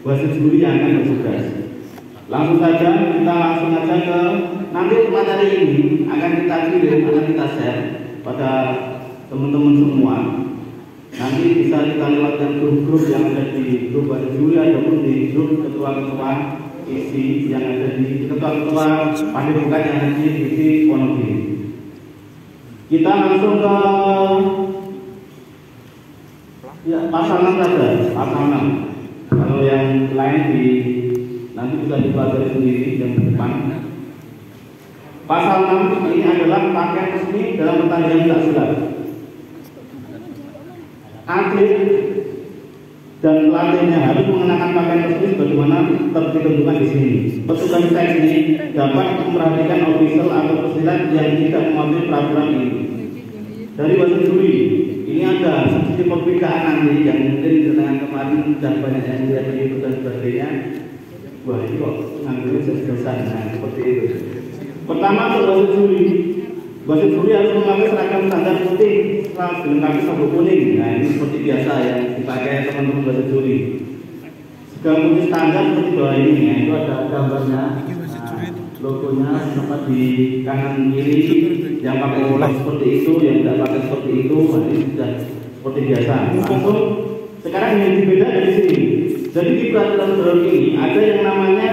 wasit juri yang akan bertugas. Langsung saja kita langsung aja ke nanti materi ini akan kita kirim, akan kita share pada teman-teman semua. Nanti bisa kita lewatkan grup-grup yang ada di grup wasit juri ataupun di grup ketua-ketua isi yang ada di ketua-ketua padepokan yang ada di isi Wonogiri. Kita langsung ke pasal 6 saja, pasal 6. Kalau yang lain nanti bisa dipelajari sendiri yang depan. Pasal 6 ini adalah pakaian resmi dalam pertandingan pencak silat. Atlet dan pelatihnya harus mengenakan pakaian resmi sebagaimana ditentukan di sini. Petugas teknik dapat memperhatikan ofisial atau pesilat yang tidak mematuhi peraturan ini. Dari wasit juri, ini ada sedikit perbedaan nanti yang mungkin dengan kemarin dan banyak yang melihat itu dan sebagainya. Wah, ini kok ngambilnya sesuatu seperti itu. Pertama, untuk wasit juri harus memakai seragam standar putih setelah dilengkapi sabuk kuning. Nah, ini seperti biasa yang dipakai teman-teman wasit juri. Seragam putih standar seperti bawah ini. Nah, itu ada gambarnya. Logonya tempat di kanan kiri, yang pakai seperti itu, yang tidak pakai seperti itu, ini sudah seperti biasa. Langsung sekarang yang berbeda dari sini. Jadi di peraturan baru ini ada yang namanya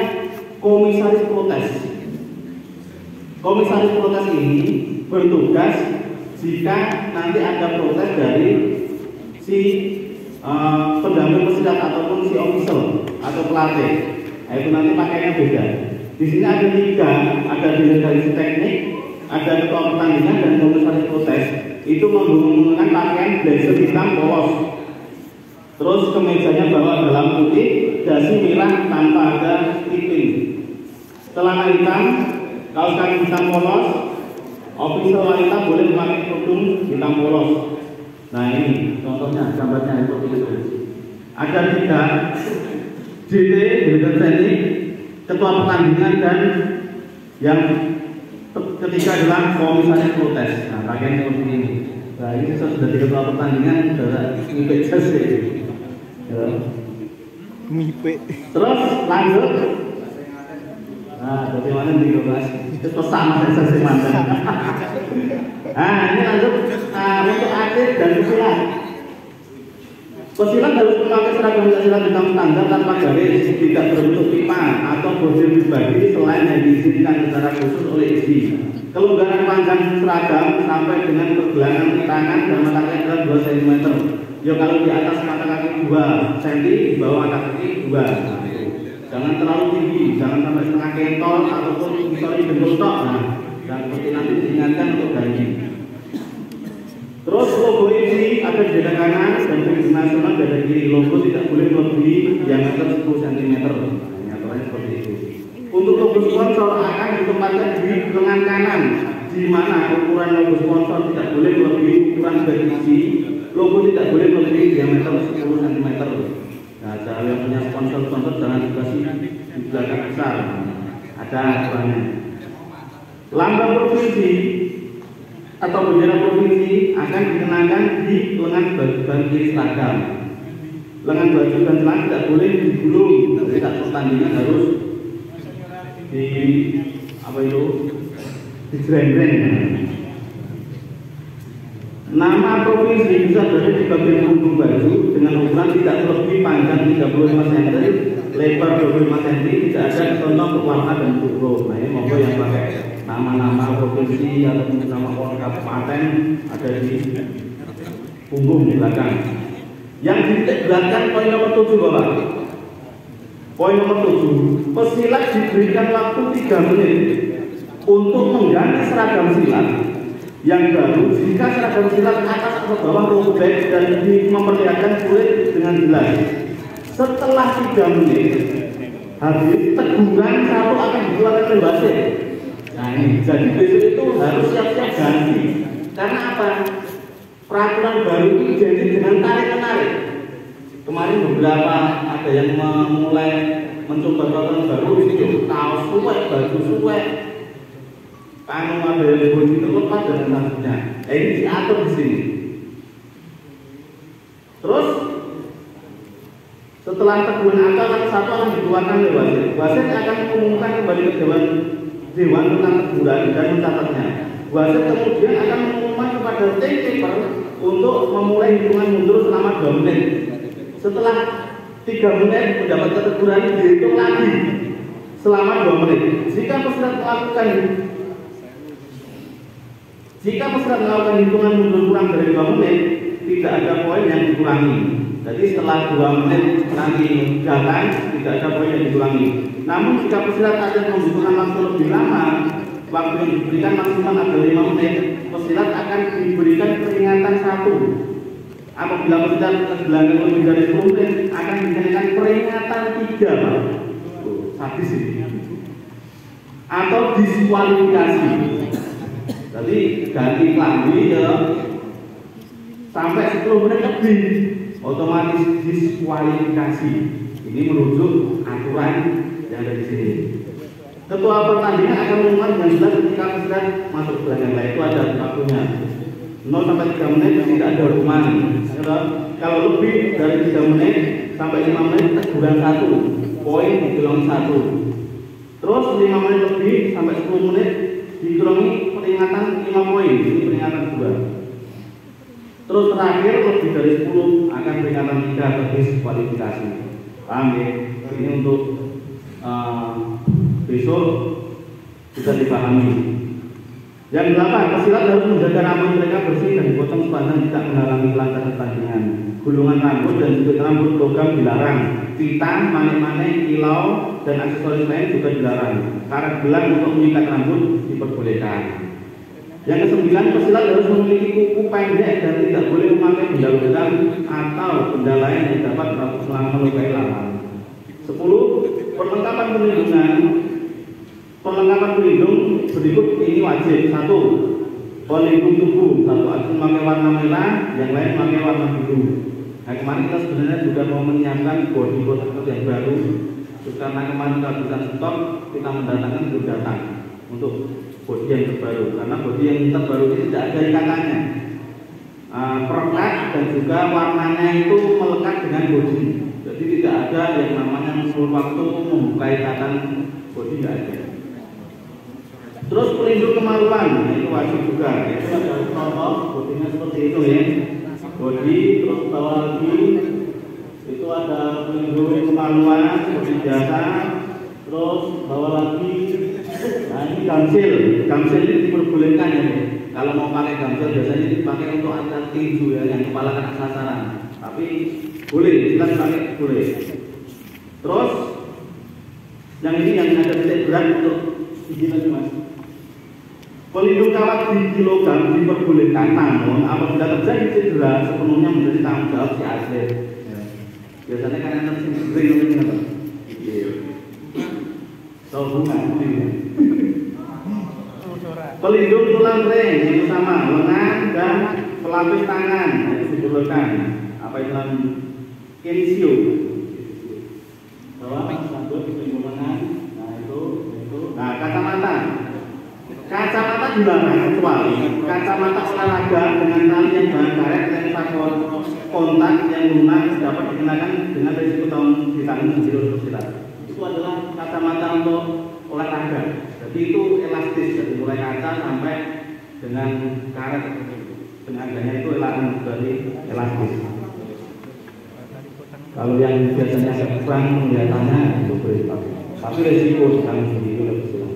komisaris protes. Komisaris protes ini bertugas jika nanti ada protes dari si pendamping pesilat ataupun si official atau pelatih. Nah, itu nanti pakainya beda. Di sini ada 3, ada direksi teknik, ada ketua pertandingan dan komisaris protes. Itu menggunakan pakaian blazer hitam polos. Terus kemejanya bawa dalam putih, dasi merah tanpa ada striping. Celana hitam, kaos kaki hitam polos. Official wanita boleh memakai kerudung hitam polos. Nah, ini contohnya gambarnya seperti itu. Ada 3 JT, direktur teknik, ketua pertandingan, dan yang ketiga adalah komisaris protes. Nah, pakaian seperti ini. Nah, ini sudah di ketua pertandingan, sudah ngipet selesai. Ya. Ngipet. Terus lanjut. Nah, bagaimana nih Mas? Itu sama selesai mantan. Nah, ini lanjut untuk atlet dan pesilat. Pesilat harus memakai seragam pesilat hitam standar tanpa garis, tidak berbentuk pipa atau bordir pribadi selain yang diizinkan secara khusus oleh ISI. Kelonggaran panjang seragam sampai dengan pergelangan tangan dan mata kaki adalah 2 cm. Ya, kalau di atas mata kaki 2 cm, di bawah mata kaki 2. Jangan terlalu tinggi, jangan sampai setengah kentol ataupun misalnya bentuk tok. Nah, dan seperti nanti diingatkan untuk ganti. Terus logo ini ada di dada kanan dan di nasional dada kiri. Logo tidak boleh melebihi diameter 10 cm. Nyatanya seperti itu. Untuk logo sponsor akan ditempatkan di lengan kanan, di mana ukuran logo sponsor tidak boleh melebihi ukuran bagi. Logo tidak boleh melebihi diameter 10 cm. Nah, kalau yang punya sponsor jangan dikasih di belakang besar. Ada aturannya. Lambang provinsi atau bendera provinsi akan dikenakan di lengan bagian kiri seragam. Lengan baju dan celana tidak boleh digulung. Jadi saat pertandingan harus di dijreng-reng. Nama provinsi bisa berada di bagian punggung baju dengan ukuran tidak lebih panjang 35 cm, lebar 25 cm, tidak ada contoh kepala dan huruf. Nah, ini monggo yang pakai nama-nama provinsi atau nama kabupaten ada di punggung di belakang. Yang ditegaskan poin nomor 7 Bapak. Poin nomor 7, pesilat diberikan waktu 3 menit untuk mengganti seragam silat yang baru jika seragam silat atas atau bawah robek dan memperlihatkan kulit dengan jelas. Setelah 3 menit habis, teguran 1 akan dikeluarkan oleh wasit. Nah, ini jadi besok itu harus siap-siap ganti. Karena apa? Peraturan baru ini jadi dengan tarik-menarik. Kemarin beberapa ada yang mulai mencoba peraturan baru itu kaos suwek, baju suwek, anu ada yang begitu lepas dan selanjutnya. Nah, ini diatur di sini. Terus Setelah teguran akal yang satu akan dikeluarkan oleh wasit. Wasit akan mengumumkan kembali ke dewan tentang teguran dan mencatatnya. Wasit kemudian akan mengumumkan kepada tim kiper untuk memulai hitungan mundur selama 2 menit. Setelah 3 menit mendapatkan teguran dihitung lagi selama 2 menit. Jika pesilat melakukan hitungan mundur kurang dari 2 menit, tidak ada poin yang dikurangi. Jadi setelah 2 menit nanti jalan, tidak ada poin yang dikurangi. Namun jika pesilat ada membutuhkan waktu lebih lama, waktu yang diberikan maksimal ada 5 menit, pesilat akan diberikan peringatan 1. Apabila pesilat tergelanggang lebih dari 10 menit, akan diberikan peringatan 3, Pak. Sadis ini. Atau diskualifikasi. Jadi ganti klambi ya sampai 10 menit lebih, otomatis diskualifikasi. Ini merujuk aturan yang ada di sini. Ketua pertandingan akan mengumumkan dengan jelas ketika pesilat masuk gelanggang. Itu ada waktunya. 0 sampai 3 menit tidak ada hukuman. Kalau lebih dari 3 menit sampai 5 menit teguran 1, poin dikurangi 1. Terus 5 menit lebih sampai 10 menit dikurangi peringatan 5 poin, ini peringatan 2. Terus terakhir lebih dari 10 akan peringatan 3 atau diskualifikasi. Paham ya? Ini untuk besok bisa dipahami. Yang 8, pesilat harus menjaga rambut mereka bersih dan dipotong sepanjang tidak menghalangi kelancaran pertandingan. Gulungan rambut dan jepit rambut logam dilarang. Pita, manik-manik, kilau, dan aksesoris lain juga dilarang. Karet gelang untuk mengikat rambut diperbolehkan. Yang ke-9, pesilat harus memiliki kuku pendek dan tidak boleh memakai benda logam atau benda lain yang dapat melukai lawan. 10, perlengkapan pelindung berikut ini wajib. 1, pelindung tubuh. 1 harus memakai warna merah, yang lain memakai warna biru. Nah, kemarin kita sebenarnya juga mau menyiapkan body protector yang baru. Karena kemarin kita bukan stok, kita mendatangkan belum datang untuk body yang terbaru. Karena body yang terbaru ini tidak ada ikatannya, perkat dan juga warnanya itu melekat dengan body. Jadi tidak ada yang namanya seluruh waktu membuka ikatan body, tidak ada. Terus pelindung kemaluan, nah itu wajib juga. Itu ada contoh bodinya seperti itu ya. Body, terus bawah lagi itu ada pelindung kemaluan seperti biasa. Terus bawah lagi, nah ini gamsil. Gamsil ini diperbolehkan ya. Kalau mau pakai gamsil biasanya dipakai untuk atlet tinju ya, yang kepala kena sasaran. Tapi boleh, kita pakai boleh. Terus yang ini yang ada titik berat untuk gigi lagi mas. Pelindung kawat gigi logam diperbolehkan, namun apabila terjadi cedera sepenuhnya menjadi tanggung jawab si atlet. Ya. Biasanya kan yang sering ini apa? Hubungan. Pelindung tulang ring itu sama, lengan dan pelapis tangan itu diperbolehkan. Apa itu namanya? Kinsio. Bahwa sambut pelindung lengan. Nah itu. Nah kacamata. Kacamata dilarang kecuali kacamata olahraga dengan tali yang bahan karet dan faktor kontak yang lunak dapat dikenakan dengan risiko ditanggung sendiri oleh pesilat. Itu adalah kacamata untuk olahraga. Jadi itu elastis dari mulai kaca sampai dengan karet. Tenaganya itu dari elastis. Kalau yang biasanya kurang kelihatannya itu berarti. Tapi risiko ditanggung sendiri oleh pesilat.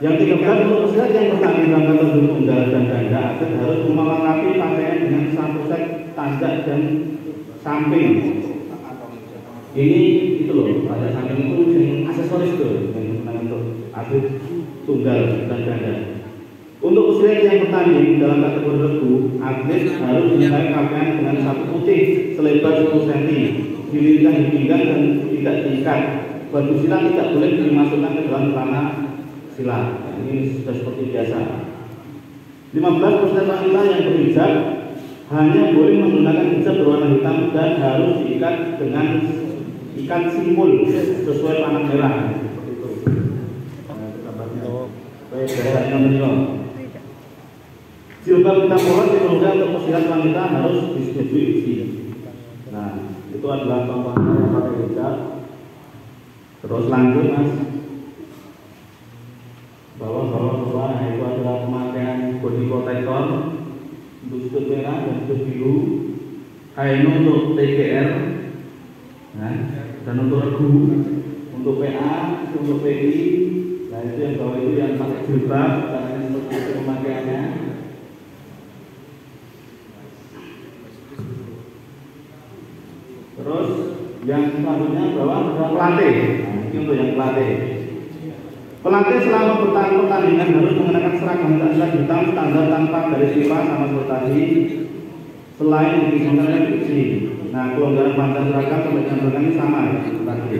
Yang 13, untuk pesilat yang bertanding dalam kategori tunggal dan ganda, atlet harus melengkapi pakaian dengan satu set tanjak dan samping. Ini itu loh, pada samping itu yang aksesoris tuh yang digunakan untuk atlet tunggal dan ganda. Untuk pesilat yang bertanding dalam kategori regu, atlet harus memakai pakaian dengan sapu putih selebar 10 cm, dilintang di pinggang dan tidak diikat. Batu silat tidak boleh dimasukkan ke dalam celana silat. Ini sudah seperti biasa. 15, pesilat wanita yang berhijab hanya boleh menggunakan hijab berwarna hitam dan harus diikat dengan ikat simpul sesuai panah merah. Seperti itu. Jilbab hitam polos diperlukan untuk pesilat wanita harus disetujui. Nah, Itu adalah contohnya yang pakai hijab. Terus lanjut mas, bawah, nah itu adalah pemakaian body protector untuk sudut merah dan sudut biru, kain untuk TGR, nah, dan untuk regu, untuk PA, untuk PI. Nah itu yang bawah itu yang pakai jilbab, karena seperti itu pemakaiannya. Terus yang selanjutnya bawah adalah pelatih. Nah, ini untuk yang pelatih. Pelatih selama pertandingan harus mengenakan seragam ketat hitam standar tanpa garis pipa sama seperti tadi. Selain dikenakan besi. Nah, kelonggaran panjang seragam sampai dengan ini sama ya, tadi.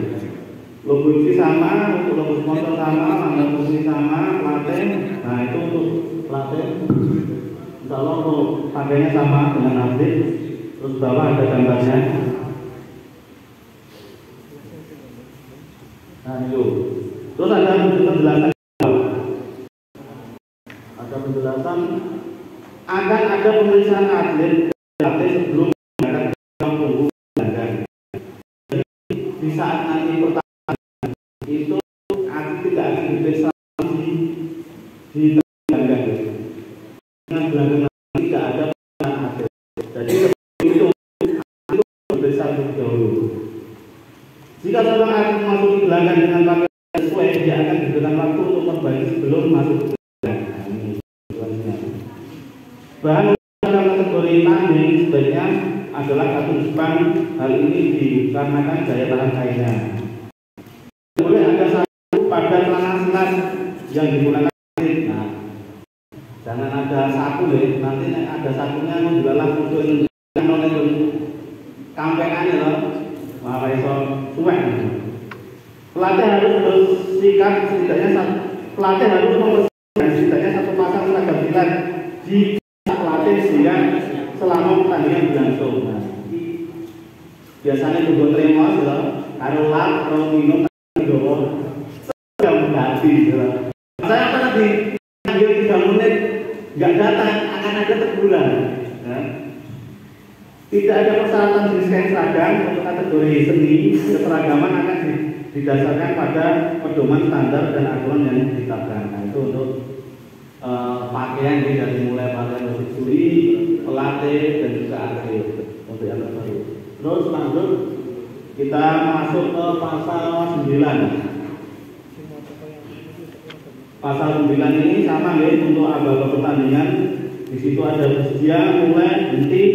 Logo besi sama, untuk logo sponsor sama, tanggal posisi sama, pelatih. Nah, itu untuk pelatih. Insya Allah untuk pakainya sama dengan atlet. Terus bawah ada gambarnya. Nah itu. Terus ada penjelasan. Ada penjelasan akan ada pemeriksaan atlet sebelum berangkat ke punggung belakang. Di saat nanti pertandingan itu atlet tidak akan diperiksa di belakang. Dengan belakang tidak ada atlet. Jadi itu diperiksa terlebih dahulu. Jika seorang atlet masuk di belakang dengan pakaian sesuai, dia akan diberikan waktu untuk membaca sebelum masuk ke belakang. Bahan dalam kategori tanding sebaiknya adalah kartun Jepang. Hal ini dikarenakan daya tahan kainnya. Boleh ada satu pada celana silat yang digunakan atlet. Nah, jangan ada satu ya. Nanti ada satunya menjualah untuk Indonesia kampean ya loh. Maka iso suwek. Pelatih harus bersikap pelatih harus membersihkan setidaknya satu pasang seragam silat di pelatih sehingga selama pertandingan berlangsung. Nah, biasanya juga terima ya, karo lap, karo minum, karo seragam ganti. Saya pernah di 3 menit nggak datang akan ada teguran. Nah, tidak ada persyaratan jenis kain seragam untuk kategori seni. Keseragaman akan didasarkan pada pedoman standar dan aturan yang ditetapkan. Nah, itu untuk pakaian ini dari mulai pakaian siswi, pelatih dan juga atlet untuk yang terbaru. Terus lanjut kita masuk ke pasal 9. Pasal 9 ini sama ya untuk aba-aba pertandingan. Di situ ada bersedia, mulai, berhenti,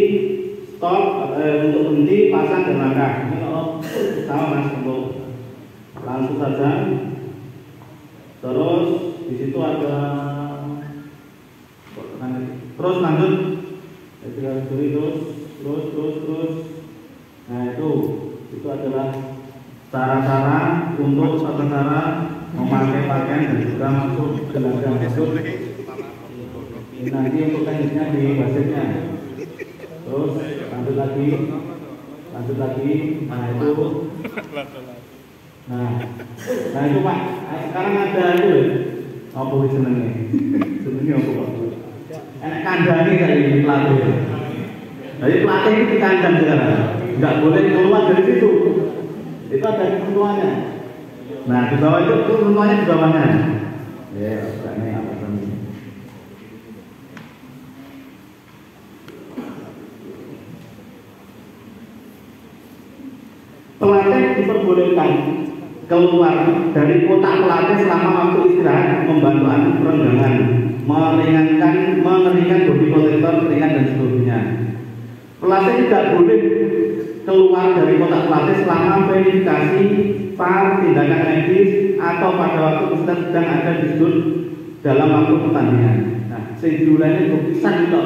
stop, untuk berhenti, pasang dan langkah. Ini kalau sama mas untuk langsung saja. Terus di situ ada terus lanjut. Terus. Nah itu adalah cara-cara untuk tata cara memakai pakaian dan juga masuk ke dalam masuk. Ini nanti untuk teknisnya di basicnya. Terus lanjut lagi. Nah itu. Nah itu Pak. Sekarang ada itu apa jenenge? Jenenge apa Pak? Enak kandangnya dari pelatih. Jadi pelatih itu di kandang sekarang. Nggak boleh keluar dari situ. Itu ada ketentuannya. Nah di bawah itu ketentuannya di bawahnya. Ya, ini apa namanya? Pelatih diperbolehkan keluar dari kotak pelatih selama waktu istirahat, membantu atlet perenggangan, mengeringan bodi protector, ringan dan seterusnya. Pelatih tidak boleh keluar dari kotak pelatih selama verifikasi VAR, tindakan medis atau pada waktu peserta sedang ada di sudut dalam waktu pertandingan. Nah, sejumlahnya berpisah gitu.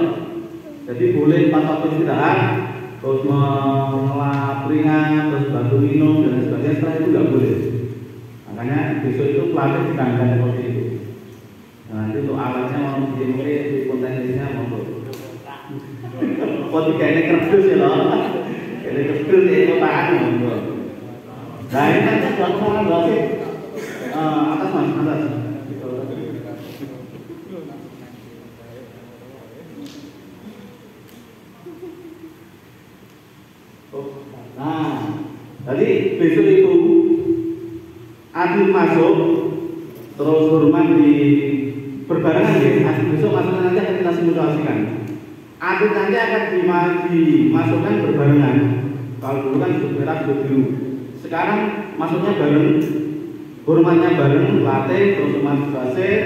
Jadi boleh pas waktu istirahat, terus melap ringan, terus bantu minum dan sebagainya. Setelah itu nggak boleh. Makanya besok itu pelatih dikandang seperti itu. Nah, nanti untuk alatnya mau di kontennya mau. Kok tiga ini kerdus ya loh. Ini kerdus itu tahan. Nah ini kan suatu salah berarti atas mas, atas. Nah Jadi besok itu atlet masuk, terus hormat di berbarengan ya. Besok masuknya nanti akan kita simulasikan. Atlet nanti akan dimasukkan berbarengan. Kalau dulu kan sudut merah, sudut biru. Sekarang masuknya bareng, hormatnya bareng, latih, terus wasit,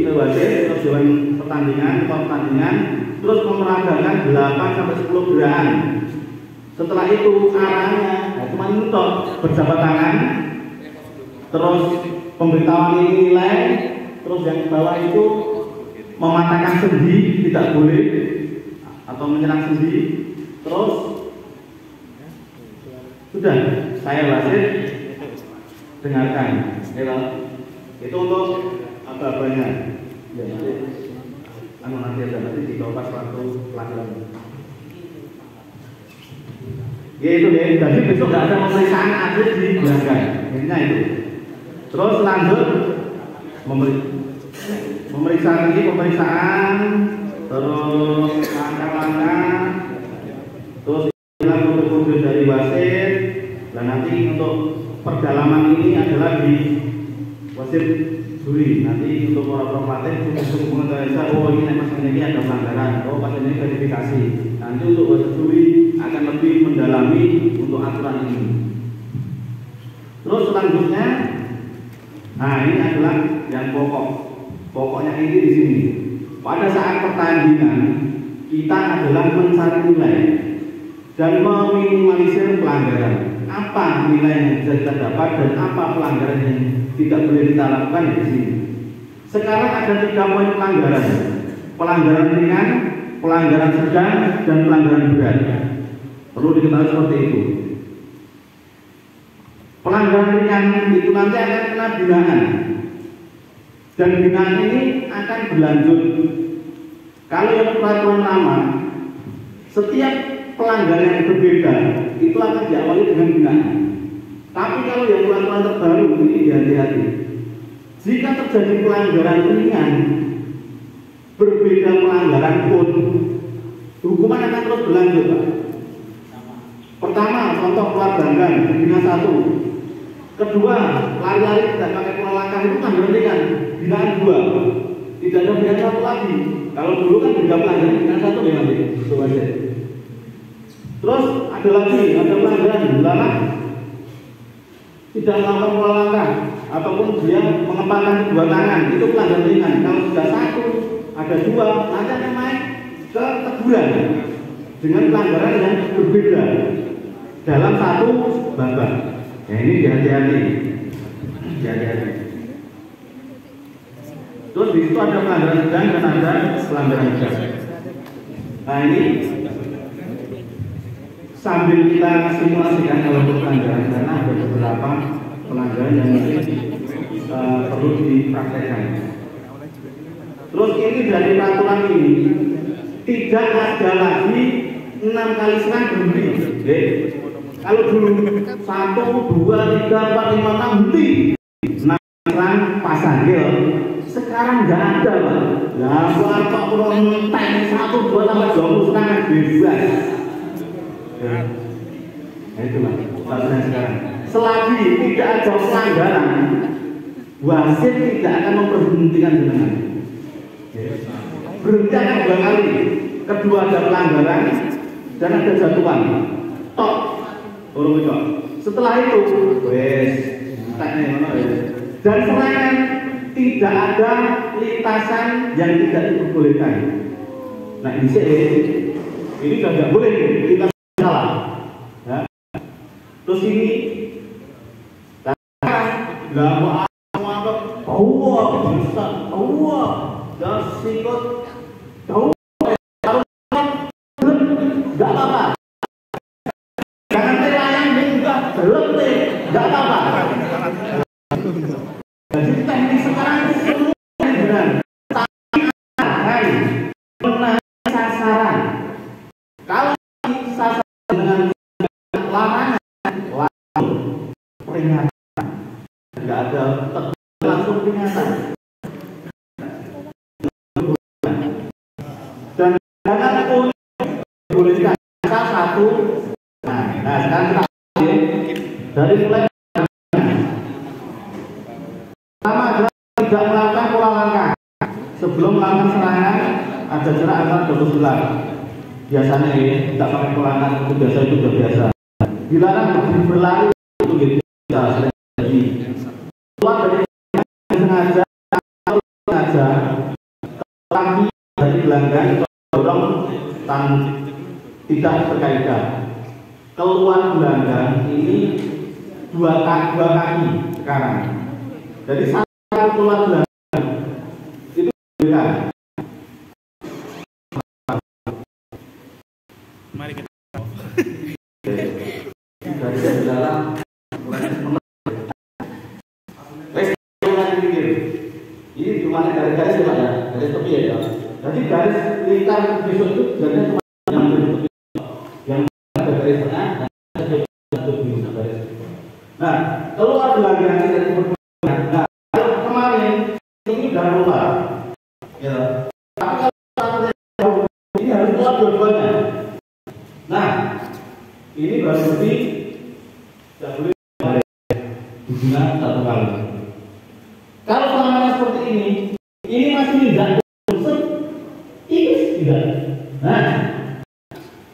wasit, terus dewan pertandingan, terus memeragakan 8 sampai 10 gerakan. Setelah itu arahnya cuma nutup berjabat tangan, terus pemberitahuan ini nilai, terus yang bawah itu mematahkan sendi, tidak boleh, atau menyerang sendi. Terus sudah, saya wasit, dengarkan, ya, itu untuk apa-apanya. Ya, nanti ada dibawa waktu pelajaran. Ya itu ya, jadi besok nggak ada pemeriksaan atlet di belakang, intinya itu. Terus lanjut pemeriksaan, terus langkah-langkah, terus kode dari wasit. Dan nanti untuk perdalaman ini adalah di wasit juri. Nanti untuk para pelatih untuk mengetahui, oh ini maksudnya ini ada pelanggaran, oh pas ini verifikasi. Nanti untuk wasit juri akan lebih mendalami untuk aturan ini. Terus selanjutnya, nah ini adalah yang pokok. Pokoknya ini di sini. Pada saat pertandingan kita adalah mencari nilai dan meminimalisir pelanggaran. Apa nilai yang bisa kita dapat dan apa pelanggaran yang tidak boleh kita lakukan di sini. Sekarang ada 3 poin pelanggaran: pelanggaran ringan, pelanggaran sedang, dan pelanggaran berat. Perlu diketahui seperti itu. Pelanggaran ringan itu nanti akan kena binaan, dan binaan ini akan berlanjut. Kalau yang peraturan lama, setiap pelanggaran yang berbeda itu akan diawali dengan binaan. Tapi kalau yang peraturan terbaru ini hati-hati. Jika terjadi pelanggaran ringan, berbeda pelanggaran pun, hukuman akan terus berlanjut, Pak. Pertama, contoh pelanggaran bina 1. Kedua, lari-lari tidak pakai pola langkah itu pelanggaran ringan, binaan 2. Tidak ada binaan 1 lagi. Kalau dulu kan beda pelanggaran binaan 1 ya nanti. Terus ada lagi, ada pelanggaran dilarang tidak melakukan pola langkah ataupun dia mengepalkan kedua tangan, itu pelanggaran ringan. Kalau sudah 1, ada 2, nanti akan naik ke teguran dengan pelanggaran yang berbeda dalam 1 babak. Ya ini hati-hati. Terus di situ ada pelanggaran sedang dan ada pelanggaran berat. Nah ini sambil kita simulasikan kalau pelanggaran, karena ada beberapa pelanggaran yang perlu dipraktekkan. Terus ini dari peraturan ini tidak ada lagi 6 kali serang berhenti. Kalau dulu 1, 2, 3, 4, 5, 6 berhenti, 6 serang pasang ya. Sekarang nggak ada, Pak. Lah kok kurang teknik 1, 2, tambah 20 serangan bebas. Nah itulah peraturan sekarang. Selagi tidak ada pelanggaran, wasit tidak akan memberhentikan jenengan. Berhenti akan 2 kali. Kedua ada pelanggaran dan ada jatuhan. Tok. Setelah itu, dan serangan tidak ada lintasan yang tidak diperbolehkan. Nah ini sudah tidak boleh kita salah. Ya. Terus ini, lah dan sikut, nggak apa-apa. Jangan telayang juga, nggak apa-apa. Jadi teknik sekarang semua benar. Menahan sasaran. Kalau sasaran dengan larangan, peringatan. Nggak ada langsung peringatan. Dan jangan boleh 1. Nah sekarang kita Dari mulai pertama adalah tidak melakukan pola langkah sebelum melakukan serangan, ada jarak antara 2 sebelah. Biasanya ya, tidak pakai pola langkah itu biasa, itu sudah biasa. Dilarang berdiri berlari itu bisa terjadi. Keluar dari sengaja atau sengaja kaki dari gelanggang dorong tan tidak berkaitan. Keluar gelanggang ini dua kaki sekarang. Jadi satu keluar gelanggang itu beda. Mari kita dari dalam ini cuma garis-garis cuma ya, garis tepi ya. Jadi garis lingkar besok itu garisnya cuma yang ada garis tengah dan ada garis. Nah, keluar gelanggang dari perbuatan. Nah, kalau kemarin ini sudah keluar, ya. Tapi kalau ini harus keluar dua-duanya. Nah, ini berarti tidak boleh digunakan satu kali. Kalau serangannya seperti ini masih tidak masuk, ini tidak. Nah,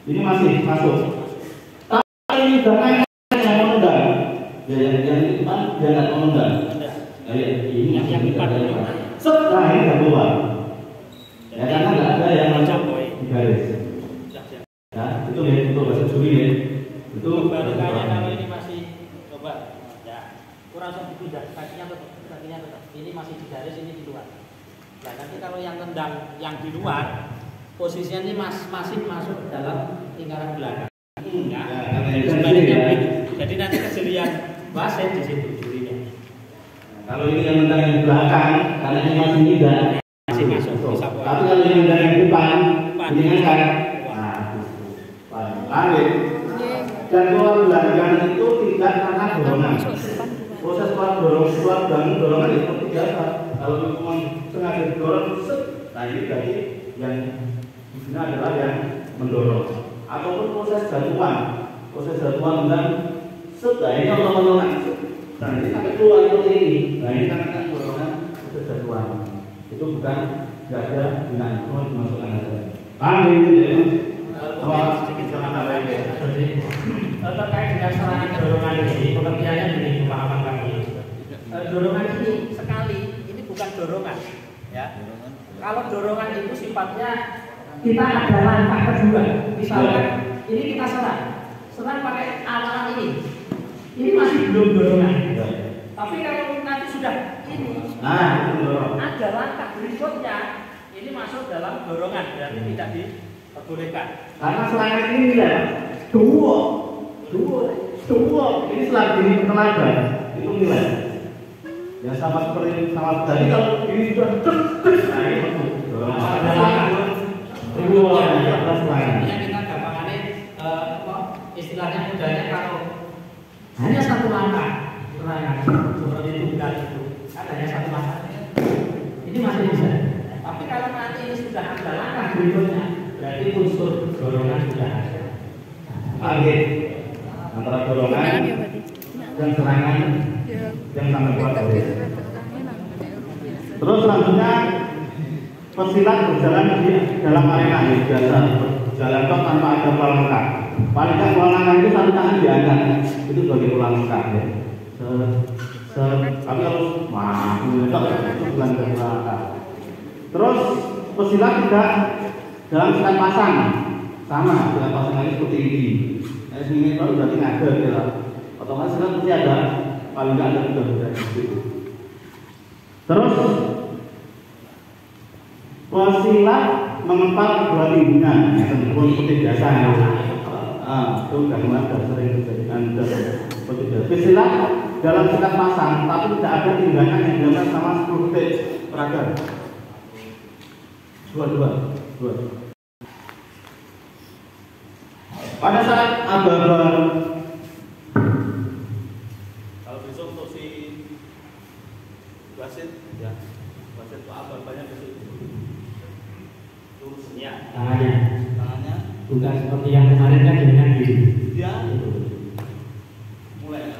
ini masih masuk. Tapi ini jangan yang menendang. Ya, yang itu kan jangan menendang. Ya, ini yang tidak ada. Nah, ini tidak keluar. Ya, karena tidak ada yang macam di garis. Ya, itu bahasa juri ya. Itu baru kayaknya kalau ini masih coba ya kurang segitu dah, kakinya tetap ini masih di garis, ini di luar. Nah nanti kalau yang tendang yang di luar posisinya ini masih masuk dalam lingkaran belakang. Ya, sebaliknya begitu. Jadi nanti kejelian wasit di situ jurinya. Kalau ini yang tendang yang belakang, karena ini masih tidak masih masuk. Tapi kalau yang tendang yang depan, ini kan lari dan keluar gelanggang itu tidak karena dorongan. Proses keluar dorongan itu seperti biasa. Kalau memang sengaja didorong, nah ini berarti yang di sini adalah yang mendorong. Ataupun proses jatuhan dan nah ini kalau menolak, nah ini sampai keluar seperti ini. Nah ini karena dorongan proses jatuhan. Itu bukan tidak ada gunanya, cuma dimasukkan saja. Paham ini ya? Terkait dengan serangan dorongan ini, pengertiannya begini pemahaman kami. Dorongan ini sekali, ini bukan dorongan, ya. Kalau dorongan itu sifatnya kita ada langkah kedua. Misalkan ini kita serang pakai alat ini masih belum dorongan. Tapi kalau nanti sudah ini, ada langkah berikutnya, ini masuk dalam dorongan, berarti tidak diperbolehkan. Karena serangan ini ya, dua ini selagi tenaga itu nilai. Ya sama seperti sama tadi kalau ini sudah nah ini masuk. Ada langkah. Dua atas serangan. Yang kita gampangannya istilahnya mudahnya kalau hanya satu langkah serangan seperti tunggal itu kan hanya satu langkah. Ini masih bisa. Tapi kalau nanti ini sudah ada langkah berikutnya, berarti unsur dorongan sudah ada. Antara dorongan dan serangan yang sangat kuat. Terus selanjutnya pesilat berjalan di dalam arena biasa, jalan tok tanpa ada pola langkah. Paling tidak pola langkah itu satu tangan diangkat, itu sebagai pola langkah ya. Tapi kalau itu bukan pola langkah. Terus pesilat tidak dalam sekat pasang, sama dengan pasangannya seperti ini. Ini kalau berarti ngader ya. Otomatis kan mesti ada paling nggak ada kuda-kuda di situ. Terus pesilat mengempal kedua tingginya, tentu seperti biasa. Itu gangguan sering dijadikan seperti biasa. Pesilat dalam sekat pasang, tapi tidak ada tinggangan yang dilakukan sama 10 detik peraga. Dua. Pada saat aba-aba, kalau besok untuk si wasit, ya wasit itu aba-abanya besok lurusnya, tangannya bukan seperti yang kemarin kan dengan gini. dia mulai.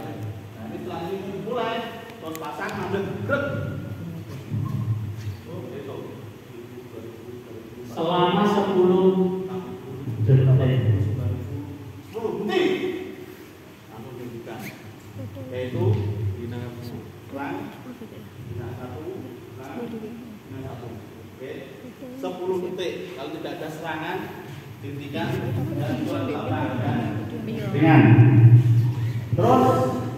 terus pasang ambil grek. Selama 10 detik. 10 detik. Langsung dibuka. Yaitu pelan, bina 1, pelan, bina 1. Oke. 10 detik. Kalau tidak ada serangan, dihentikan dan buat ringan. Terus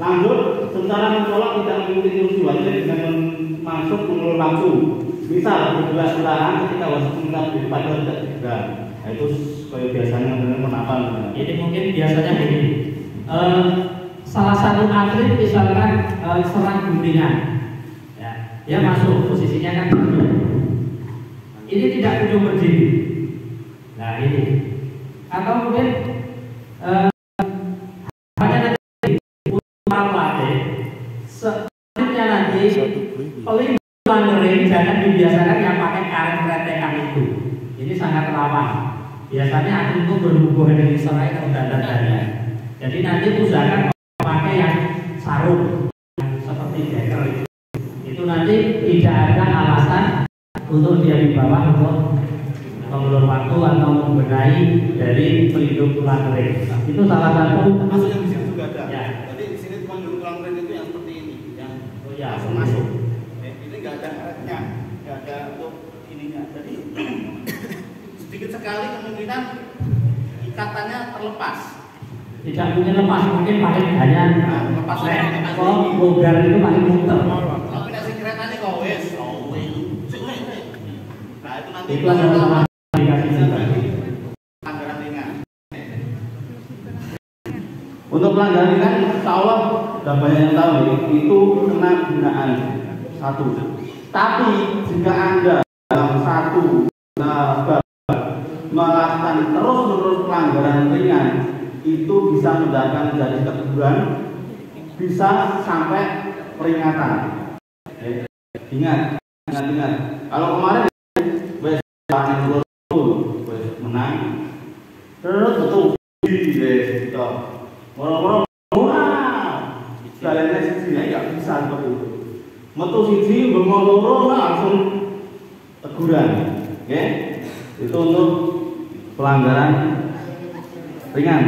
lanjut secara mencolok tidak mengikuti terus wajib dengan masuk mengulur waktu. Misal berbeda serangan ketika wasit minta daripada tidak juga. Nah, itu seperti biasanya dengan penapan. Ini mungkin biasanya gini. Salah satu atlet misalkan serang guntingan, ya, dia masuk posisinya kan ini tidak kunjung berdiri. Nah ini, atau mungkin hanya nanti para pelatih selanjutnya nanti paling pelanggaran jangan dibiasakan yang pakai karet retekan itu. Ini sangat rawan. Biasanya atlet itu berhubungan dengan serai atau dada-dada. Jadi nanti usahakan pakai yang sarung seperti deker itu nanti tidak ada alasan untuk dia di bawah untuk mengulur waktu atau membenahi dari pelindung tulang kering. Itu salah satu. Masuk yang di sini juga ada. Ya. Jadi di sini pelindung tulang kering itu yang seperti ini, yang ya, langsung masuk. Ini nggak ada karetnya, nggak ada untuk ininya. Jadi sedikit sekali kemungkinan ikatannya terlepas. Tidak mungkin lepas, mungkin paling hanya lepas kalau bogar itu paling muter. Tapi nasi kereta ini kau wes, nah itu nanti pelanggaran dikasih juga. Pelanggaran ringan. Untuk pelanggaran ringan, insya Allah sudah banyak yang tahu itu kena binaan 1. Tapi jika Anda dalam 1 melakukan terus-menerus pelanggaran ringan, itu bisa mendatangkan jadi teguran, bisa sampai peringatan. Ingat. Kalau kemarin wes menang, terus betul gitu. Moro-moro, jalannya sisi nggak bisa seperti itu. Metu sisi, bermoro langsung teguran. Oke, itu untuk pelanggaran ringan.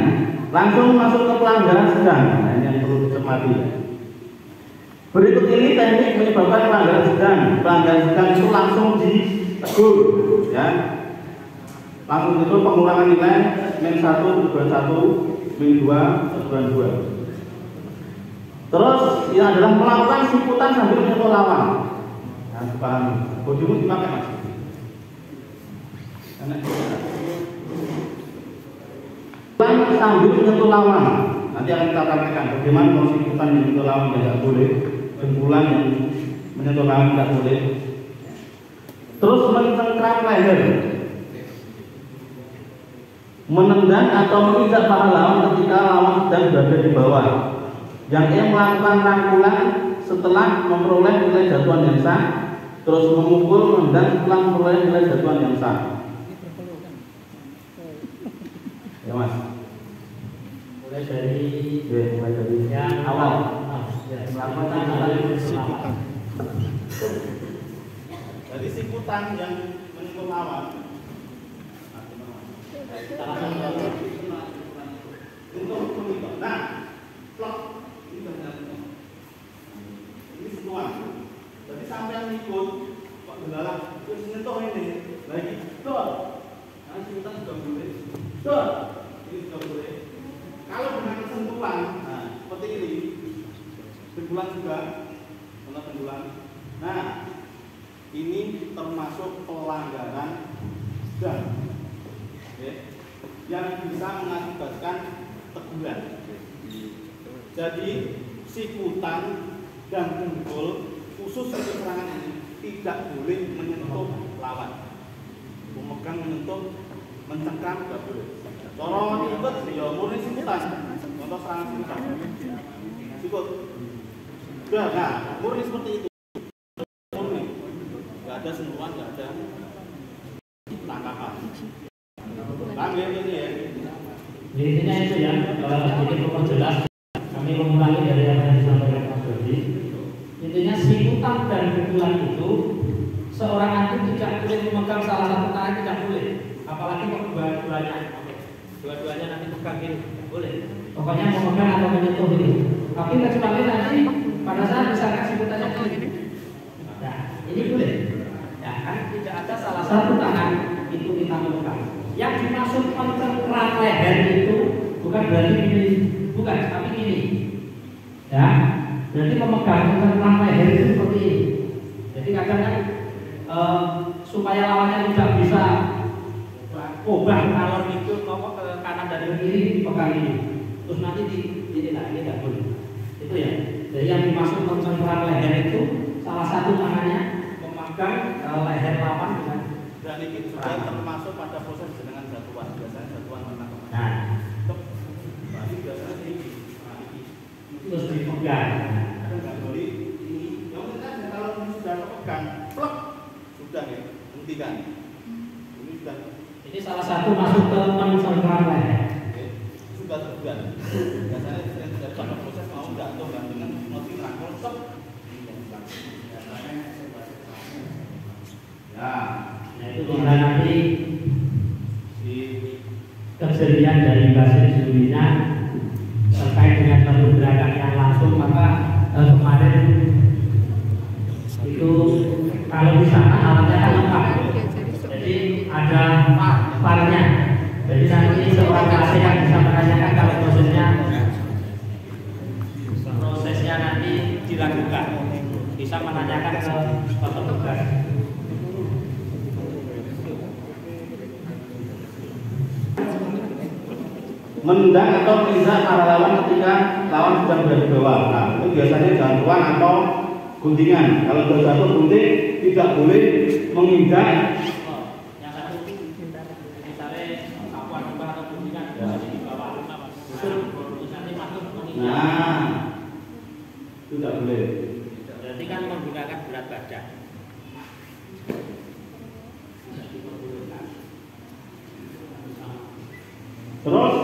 Langsung masuk ke pelanggaran sedang. Nah, ini yang perlu dicermati. Berikut ini teknik menyebabkan pelanggaran sedang. Pelanggaran sedang itu langsung ditegur, ya. Langsung itu pengurangan nilai min 1 teguran 1, min 2 teguran 2. Terus ini adalah melakukan siputan sambil menyentuh lawan. Nah, dipahami. Bodymu dipakai mas. Sambil menyentuh lawan, nanti akan kita praktekkan bagaimana kalau siputan yang menyentuh lawan tidak boleh, jempulan yang menyentuh lawan tidak boleh. Terus mencengkram leher, menendang atau menginjak paha lawan ketika lawan sedang berada di bawah. Yang ia melakukan rangkulan setelah memperoleh nilai jatuhan yang sah, terus memukul, menendang setelah memperoleh nilai jatuhan yang sah. Ya mas. Mulai dari yang awal. Jadi siputan yang menyentuh lawan. Nah, plok ini semua. Jadi sampai yang ikut kok belalang terus menyentuh ini lagi dor. Nah, siputan sudah boleh. Dor. Ini sudah boleh. Kalau dengan sentuhan, nah seperti ini, pendulang juga, pendulang. Nah, ini termasuk pelanggaran sedang, yang bisa mengakibatkan teguran. Jadi siputan dan pukul khusus untuk serangan ini tidak boleh menyentuh lawan, memegang, menyentuh, mencengkram tidak boleh. Corong ikut ya murni siputan. Contoh serangan siputan. Sikut. Sudah, nah murni seperti itu. Murni. Enggak ada sentuhan, enggak ada tangkapan. Paham ya ini ya? Intinya itu ya, jadi perlu jelas. Kami mengulangi dari apa yang disampaikan Mas Dodi. Intinya memegang gini, boleh. Pokoknya memegang atau menyentuh ini. Tapi kecuali nanti pada saat misalkan sebutannya gini. Nah, ini boleh. Ya kan tidak ada salah satu tangan itu kita memegang. Yang dimaksud mencengkram leher itu bukan berarti gini, bukan, tapi gini. Ya, berarti memegang mencengkram leher itu seperti ini. Jadi kadang-kadang supaya lawannya tidak bisa ubah alur itu kok ke kanan dan ke kiri pegang ini. Terus nanti ini tidak boleh. Itu ya. Jadi yang dimaksud mencengkram leher itu salah satu tangannya memegang leher lawan dengan dan ini juga termasuk pada proses jenengan jatuhan. Biasanya jatuhan mana kemana. Nah, ini biasanya ini. Terus dipegang. Ada nggak boleh ini? Yang penting kalau ini sudah terpegang, plek sudah ya, hentikan. Ini sudah. Ini salah satu masuk ke mencengkram leher. Sudah terpegang. Biasanya dari pada proses mau jatuh dan dengan motif rangkul stop. Ya, itu tinggal nanti kejadian dari basis dulunya terkait dengan pergerakan yang langsung, maka kemarin itu kalau di sana alatnya kan lengkap, jadi ada parnya, jadi nanti seorang pasien yang bisa menanyakan kalau prosesnya nanti dilakukan, bisa menanyakan ke petugas. Menendang atau menginjak para lawan ketika lawan sedang berada di bawah. Nah, itu biasanya jatuhan atau guntingan. Kalau sudah jatuh gunting, tidak boleh menginjak. Yang satu misalnya kapuan atau guntingan di bawah. Nah, itu tidak boleh. Berarti kan menggunakan berat badan. Terus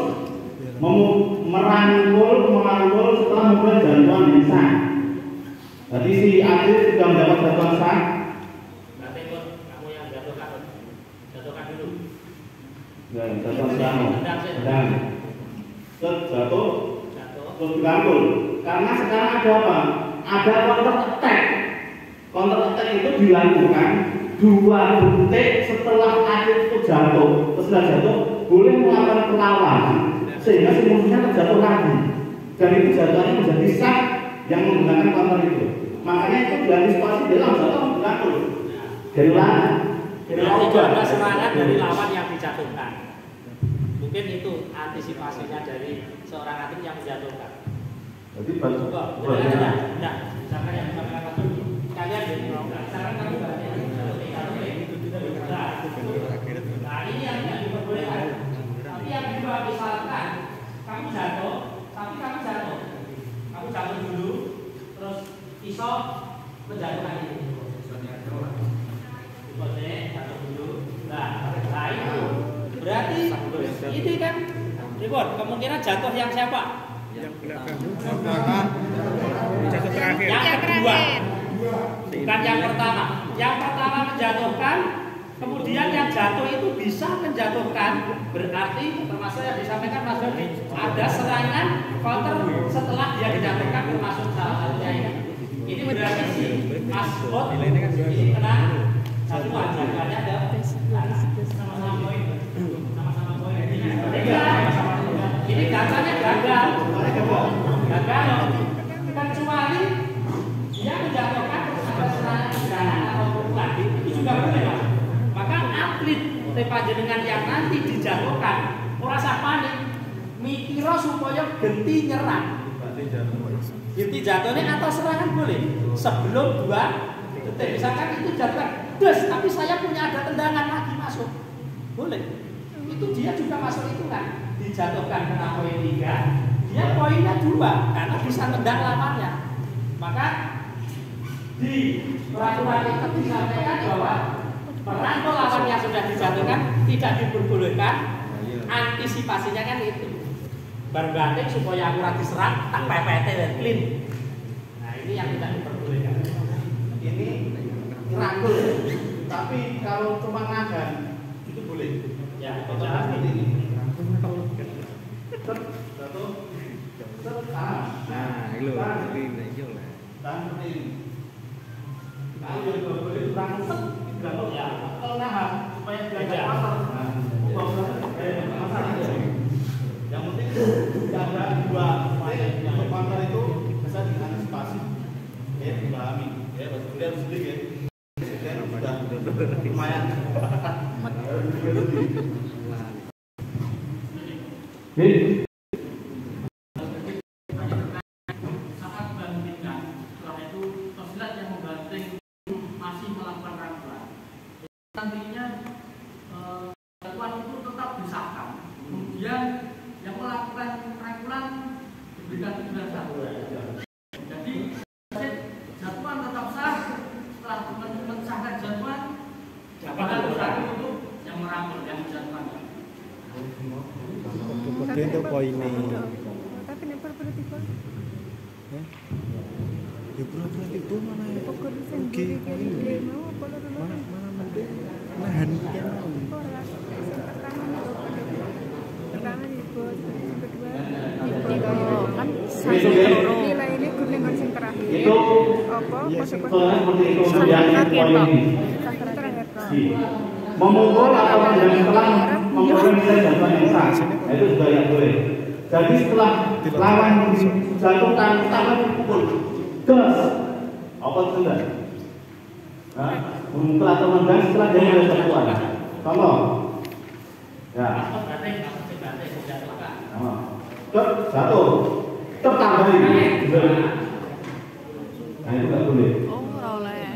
merangkul setelah membuat jatuhan yang sah. Jadi si atlet sudah mendapat jatuhan sah. Berarti pun kamu yang jatuhkan dulu. Ya, jatuhan sah. Sedang. Terus jatuh. Terus dirangkul. Karena sekarang ada apa? Ada counter attack. Counter attack itu dilakukan 2 detik setelah atlet itu jatuh. Setelah jatuh boleh melakukan perlawanan sehingga si musuhnya terjatuh lagi, dan itu jatuhannya menjadi sah yang menggunakan counter itu. Makanya itu diantisipasi dalam jatuh dirangkul. Dari mana? Dari lawan. Ada serangan dari lawan yang dijatuhkan. Mungkin itu antisipasinya dari seorang atlet yang menjatuhkan. Jadi baju. Nah, misalkan yang disampaikan kalian jadi sekarang kamu nah ini yang tidak diperbolehkan. Tapi yang kedua misalkan kamu jatuh dulu, terus pisau menjatuhkan ini. Boleh jatuh dulu. Nah itu berarti ini kan ribut. Kemungkinan jatuh yang siapa? Yang belakang. Jatuh terakhir. Yang kedua. Bukan yang pertama. Yang pertama menjatuhkan, kemudian yang jatuh itu bisa menjatuhkan. Berarti termasuk yang disampaikan Mas Dodi, ada serangan counter setelah dia dijatuhkan, termasuk salah satunya ini. Ini berarti si Mas Bot ini kena satu ajakannya ada sama-sama poin. Ini katanya gagal. Kecuali dia menjatuhkan ada serangan atau pukulan, itu juga boleh Mas. Maka atlet panjenengan yang nanti dijatuhkan ora usah panik, mikiro supaya genti nyerang. Genti jatuhnya atau serangan boleh sebelum 2 detik. Misalkan itu jatuhkan des, tapi saya punya ada tendangan lagi masuk, boleh. Itu dia juga masuk hitungan. Dijatuhkan kena poin 3, dia poinnya 2 karena bisa tendang lawannya. Maka di peraturan itu disampaikan bahwa perangkul lawan yang sudah dijatuhkan tidak diperbolehkan. Antisipasinya kan itu berbanting supaya akurat diserang, tak PPT dan clean. Nah ini yang tidak diperbolehkan. Ini rangkul, tapi kalau cuma nahan itu boleh. Ya, seperti ini. Satu. Sekarang. Nah, itu ini aja lah. Dan seperti ini. Kalau yang double itu langsung digantung ya. Kalau nahan supaya tidak ada pasar. Pasar itu. Yang penting tidak ada dua untuk pasar itu bisa diantisipasi. Ya, dipahami. Ya, betul harus sedih ya. Sudah lumayan. Saat bandingkan, setelah itu pesilat yang membanting masih melakukan rangkulan. Nantinya rangkulan itu tetap disahkan. Kemudian yang melakukan rangkulan diberikan penjelasan. Jadi jatuhan tetap sah. Setelah mensahkan jatuhan, jabatan berlaku untuk yang merangkul, yang menjatuhkan. Kemudian itu poinnya. Tapi nek perpetipa. Ya pura-pura itu mana ya? Pokok sendiri kayak mau apa lho. Mana nahan dia mau. Ora. Pertama di bos, kedua di kan nilai ini kuningan sing terakhir. Itu Apa? soalnya seperti itu yang poin ini. Memukul atau setelah memperoleh nilai jatuhan yang sah, itu juga yang boleh. Jadi setelah lawan dijatuhkan, tangan dipukul, gas, apa itu enggak? Memukul atau menggas setelah dia mulai jatuhan. Contoh, ya, jatuh, tambahin, nah itu enggak boleh. Oh, oleh.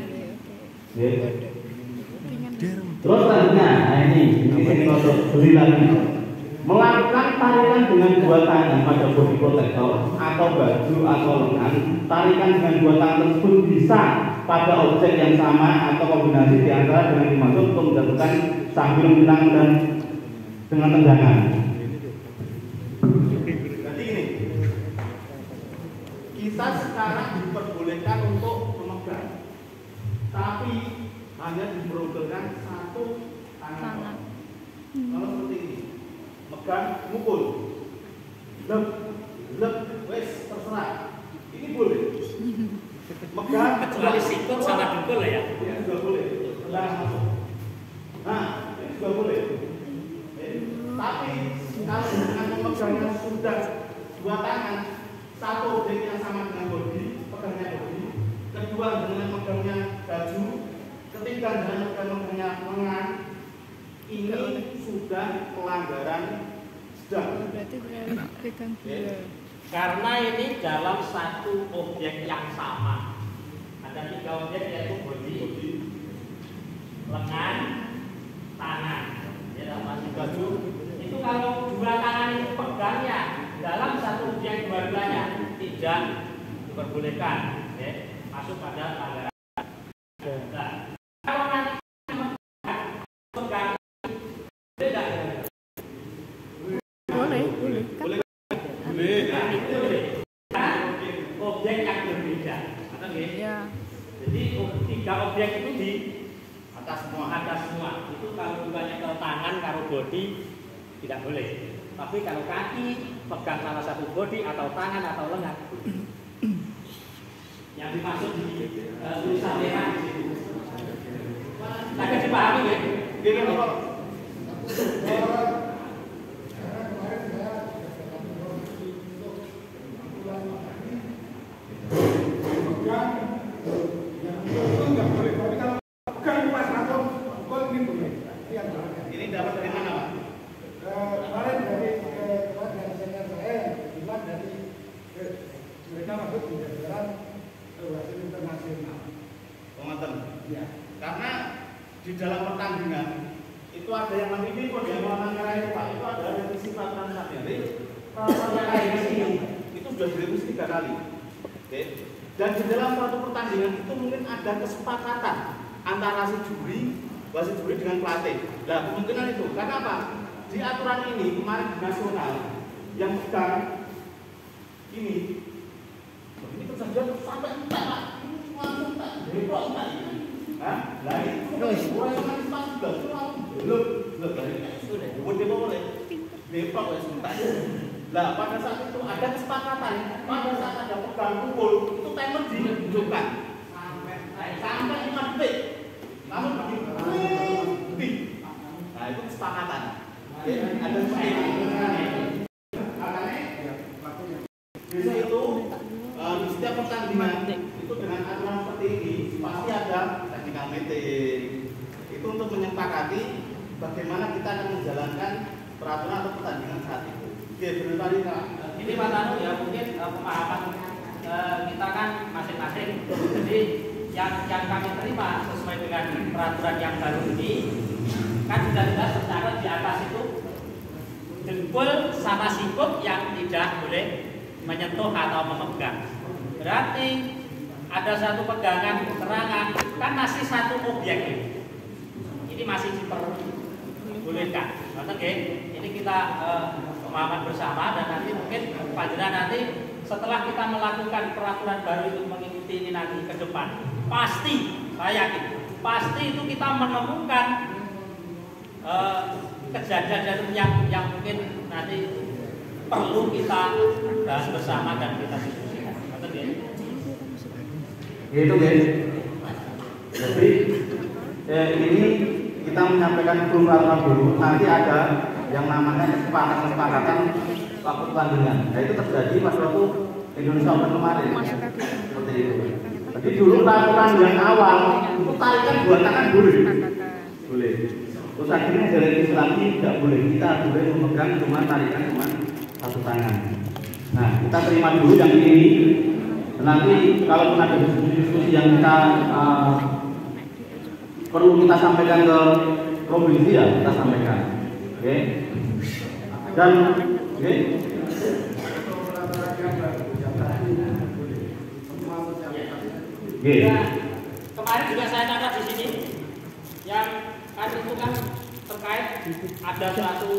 Terus selanjutnya, nah ini untuk beli lagi. Melakukan tarikan dengan dua tangan pada body protector atau baju atau lengan. Tarikan dengan dua tangan tersebut bisa pada objek yang sama atau kombinasi di antara dengan dimaksud untuk menjatuhkan sambil menang dan dengan tendangan. Jadi ini, kita sekarang diperbolehkan untuk memegang, tapi hanya diperbolehkan satu tangan. Kalau seperti ini, megang, mukul, lep, wes terserah. Ini boleh. Megang, Kecuali sikut sama dengkul ya. ini juga boleh. Nah, ini juga boleh. Tapi kalau dengan memegangnya sudah dua tangan, satu objek yang sama dengan body, pegangnya body, kedua dengan megangnya baju, ketiga dengan megangnya lengan, ini sudah pelanggaran sedang. Berarti pegang dua. Karena ini dalam satu objek yang sama. Ada tiga objek yaitu body, lengan, tangan. Ya, masih baju. Itu kalau dua tangan itu pegangnya dalam satu objek dua-duanya tidak diperbolehkan. Ya, masuk pada pelanggaran. Nah, kalau nanti pegang tidak. Boleh. Objek yang berbeda. Ya. Jadi tiga objek itu di Atas semua. Itu kalau bukannya ke tangan, kalau body tidak boleh. Tapi kalau kaki pegang salah satu body atau tangan atau lengan. Yang dimaksud di tulisan merah di situ. Agak dipahami ya? Gini Bapak. Ini dapat dari mana, Pak? Kemarin dari senior saya yang bilang dari mereka masuk di jajaran wasit internasional. Penonton. Ya. Karena di dalam pertandingan itu ada yang namanya ini kok yang warna merah itu Pak, itu ada revisi peraturan Satya. Itu sudah direvisi 3 kali. Oke. Dan di dalam suatu pertandingan itu mungkin ada kesepakatan antara si juri, wasit juri dengan pelatih. Nah, kemungkinan itu. Karena apa? Di aturan ini kemarin di nasional yang pegang ini terus saja sampai entek Pak. Langsung entek. Depok entek. Hah? Lah itu orang pas belum. Depok boleh. Depok wis entek. Nah, pada saat itu ada kesepakatan, pada saat ada pegang pukul, itu timer dihidupkan sampai 5 detik. Namun begitu, nah itu kesepakatan. Oke, ada seperti itu. Biasanya itu di setiap pertandingan itu dengan aturan seperti ini pasti ada technical meeting. Itu untuk menyepakati bagaimana kita akan menjalankan peraturan atau pertandingan saat itu. Oke, benar tadi Kak. Ini Pak Tanu ya mungkin pemahaman kita kan masing-masing. Jadi yang kami terima sesuai dengan peraturan yang baru ini kan sudah jelas tercatat di atas itu dengkul sama sikut yang tidak boleh menyentuh atau memegang. Berarti ada satu pegangan serangan kan masih satu objek ini masih diperbolehkan. Oke, ini kita pemahaman bersama dan nanti mungkin Pak Jena nanti setelah kita melakukan peraturan baru itu mengikuti ini nanti ke depan pasti saya yakin pasti itu kita menemukan kejadian yang mungkin nanti perlu kita bahas bersama dan kita diskusikan. Itu guys. Jadi ini kita menyampaikan peraturan dulu. Nanti ada yang namanya kesepakatan waktu pertandingan. Nah itu terjadi pada waktu Indonesia Open kemarin. Seperti itu. Jadi dulu peraturan yang awal itu tarikan 2 tangan boleh. Boleh. Terus akhirnya dari lagi tidak boleh. Kita boleh memegang cuma tarikan cuma 1 tangan. Nah kita terima dulu yang ini. Nanti kalau ada diskusi yang kita perlu kita sampaikan ke provinsi ya kita sampaikan. Oke. Dan oke. Kemarin juga saya catat di sini yang kan itu kan terkait ada suatu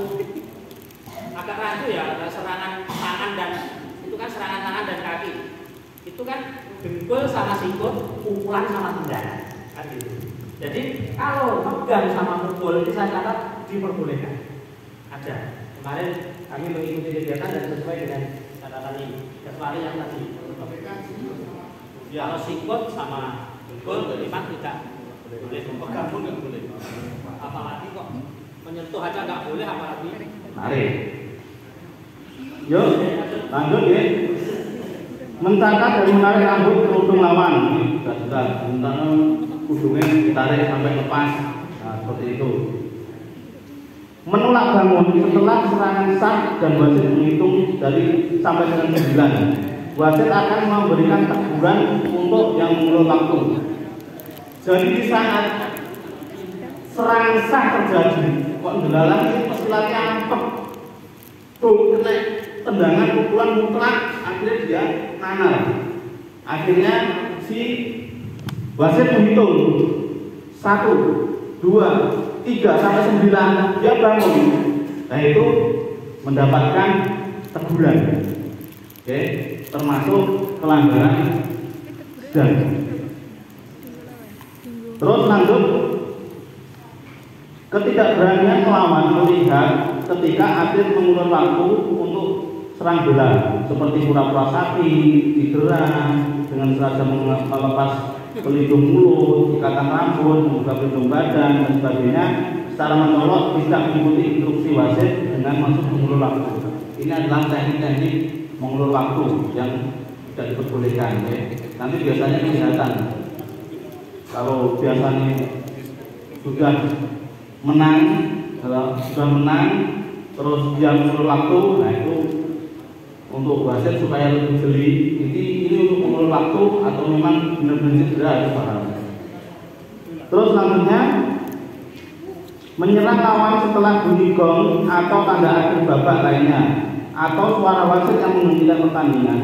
agak rancu ya, ada serangan tangan dan itu kan serangan tangan dan kaki. Itu kan dengkul sama sikut, pukulan sama tendangan. Kan gitu. Jadi kalau pegang sama pukul itu saya catat diperbolehkan. Ada. Kemarin kami mengikuti kegiatan dan sesuai dengan catatan ini. Kecuali yang tadi. Kalau sikut sama dengkul memang tidak boleh memegang pun nggak boleh. Apalagi kok menyentuh aja nggak boleh apalagi. Mari. Yuk, lanjut ya. Mencangkat dan menarik rambut kerudung lawan. Sudah. Sementara kudungnya ditarik sampai lepas. Nah, seperti itu. Menolak bangun setelah serangan sah dan wasit menghitung dari sampai dengan 9. Wasit akan memberikan teguran untuk yang mengulur waktu. Jadi di saat serangan sah terjadi, kok ndelalang ini pesilatnya ampek. Tuh kena tendangan pukulan mutlak, akhirnya dia nanal. Akhirnya si wasit menghitung 1, 2, 3 sampai 9 dia bangun. Nah itu mendapatkan teguran. Oke, termasuk pelanggaran dan terus lanjut ketidakberanian melawan melihat ketika atlet mengulur waktu untuk serang bela seperti pura-pura sakit, cedera dengan sengaja melepas pelindung mulut, ikatan rambut, membuka pelindung badan dan sebagainya secara mencolok tidak mengikuti instruksi wasit dengan masuk mengulur waktu. Ini adalah teknik-teknik mengulur waktu yang tidak diperbolehkan. Ya. Nanti biasanya kelihatan kalau biasanya sudah menang, terus dia mengulur waktu, nah itu untuk wasit supaya lebih jeli. Ini untuk mengulur waktu atau memang benar-benar cedera harus paham. Terus selanjutnya menyerang lawan setelah bunyi gong atau tanda akhir babak lainnya atau suara wasit yang menghentikan pertandingan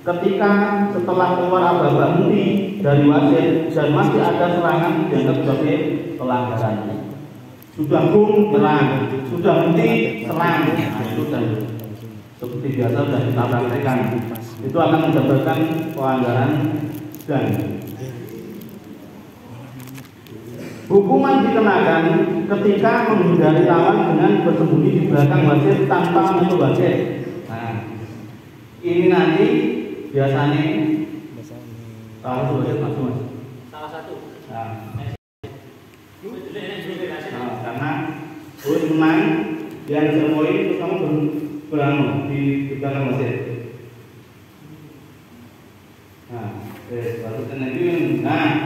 ketika setelah keluar aba-aba henti dari wasit dan masih ada serangan dianggap sebagai pelanggaran. Sudah gong serang, sudah henti serang. Nah, itu dan seperti biasa sudah kita praktekkan. Itu akan mendapatkan pelanggaran dan hukuman dikenakan ketika menghindari lawan dengan bersembunyi di belakang wasit tanpa menyentuh wasit. Nah, ini nanti biasanya Masalah salah satu wasit masuk mas. Salah satu. Nah, Nah, karena gue menang yang poin terus kamu beranu di belakang wasit. Nah, baru tenang.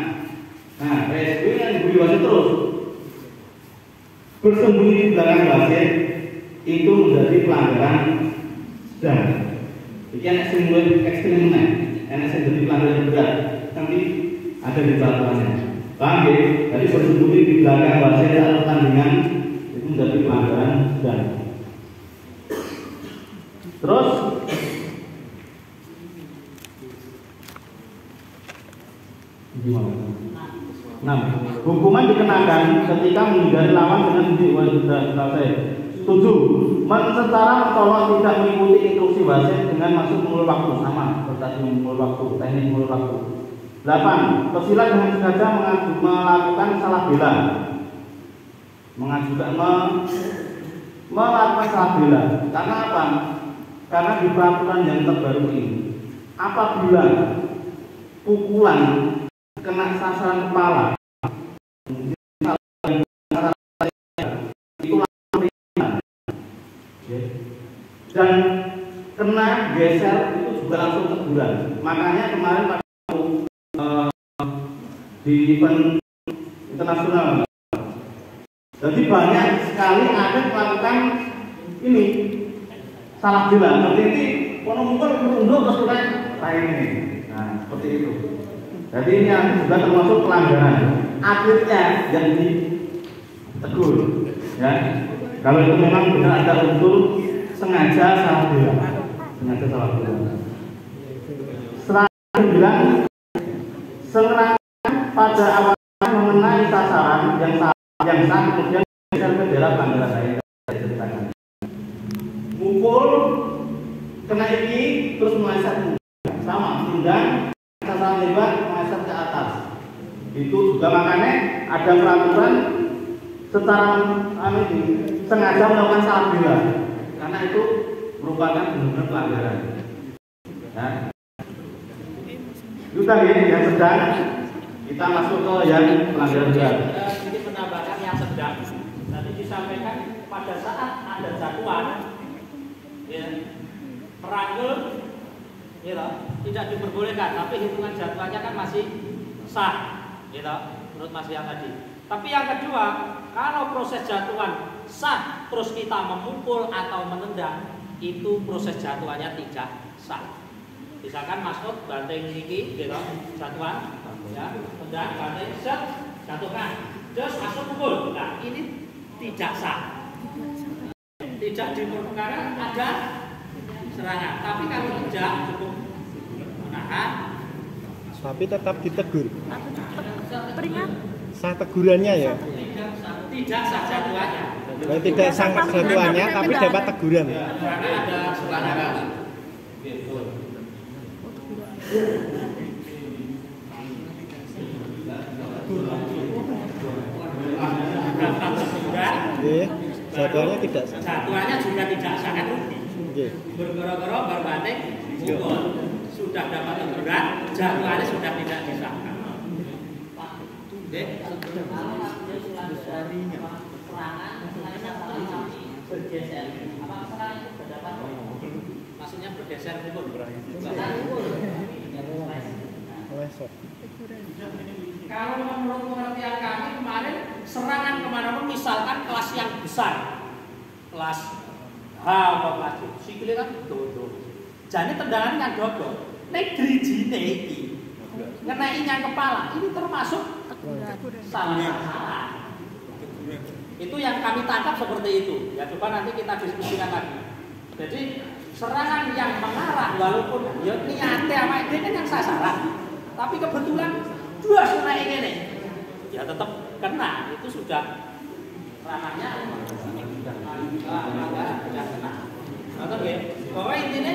Nah, gue yang beri wasit terus bersembunyi di belakang wasit itu menjadi pelanggaran sedang. Jadi yang ekstrim yang jadi pelanggaran berat nanti ada di peraturannya. Paham ya? Jadi bersembunyi di belakang wasit saat pertandingan itu menjadi pelanggaran sedang. Terus gimana? 6. Hukuman dikenakan ketika menghindari lawan dengan selesai. 7. Secara mentolak tidak mengikuti instruksi wasit dengan maksud mengulur waktu, sama seperti mengulur waktu, teknik mengulur waktu. 8. Pesilat dengan sengaja melakukan salah bela. Melakukan salah bela. Karena apa? Karena di peraturan yang terbaru ini, apabila pukulan kena sasaran kepala, itu langsung ringan. Dan kena geser itu juga langsung teguran. Makanya kemarin pada di event internasional, jadi banyak sekali ada melakukan ini salah bela. Seperti ini, mukul terus kan kayak ini. Nah, seperti itu. Jadi ini juga termasuk pelanggaran. Akhirnya yang ditegur, ya. Kalau itu memang benar ada unsur sengaja salah bela, sengaja salah bela. Selanjutnya serangan pada awalnya mengenai sasaran yang sah kemudian geser ke daerah pelanggaran saya. Mukul kena ini terus meleset sama tendang sasaran lebar meleset ke atas. Itu juga makanya ada peraturan secara sengaja melakukan salah bela karena itu merupakan benar-benar pelanggaran. Nah, itu tadi yang sedang, kita masuk ke yang pelanggaran berat. Ini menambahkan yang sedang. Tadi disampaikan pada saat ada jatuhan, ya, merangkul, ya, tidak diperbolehkan. Tapi hitungan jatuhannya kan masih sah, ya, menurut Mas yang tadi. Tapi yang kedua, kalau proses jatuhan sah, terus kita memukul atau menendang, itu proses jatuhannya tidak sah. Misalkan masuk banting ini, gitu, jatuhan, ya, tendang, banting, set, jatuhkan, terus masuk pukul. Nah, ini tidak sah. Tidak diperlukan ada serangan. Tapi kalau tidak cukup menahan, tapi tetap ditegur. Peringat. Sah tegurannya ya. tidak sah jatuhannya. Tidak sah jatuhannya, tapi dapat teguran. Karena ada pelanggaran. Gitu. Jatuhannya tidak sah. Jatuhannya juga tidak sah kan rugi. Bergoro-goro berbanting mukul. Sudah dapat teguran, jatuhannya sudah tidak disahkan. Bergeser. Apa sekarang itu berdapat? Maksudnya bergeser pukul. Kalau menurut pengertian kami kemarin serangan kemana-pun, misalkan kelas yang besar, kelas H atau kelas D, sikile kan dodo. Jadi tendangan yang dodo, nek drijine iki ngenai yang kepala, ini termasuk salah sasaran. Itu yang kami tangkap seperti itu. Ya coba nanti kita diskusikan lagi. Jadi serangan yang mengarah walaupun ya niate awake dhewe kan yang sasaran. Tapi kebetulan dua kena ini, ya tetap kena. Itu sudah ranahnya sudah kena. Nonton ya. Bahwa intinya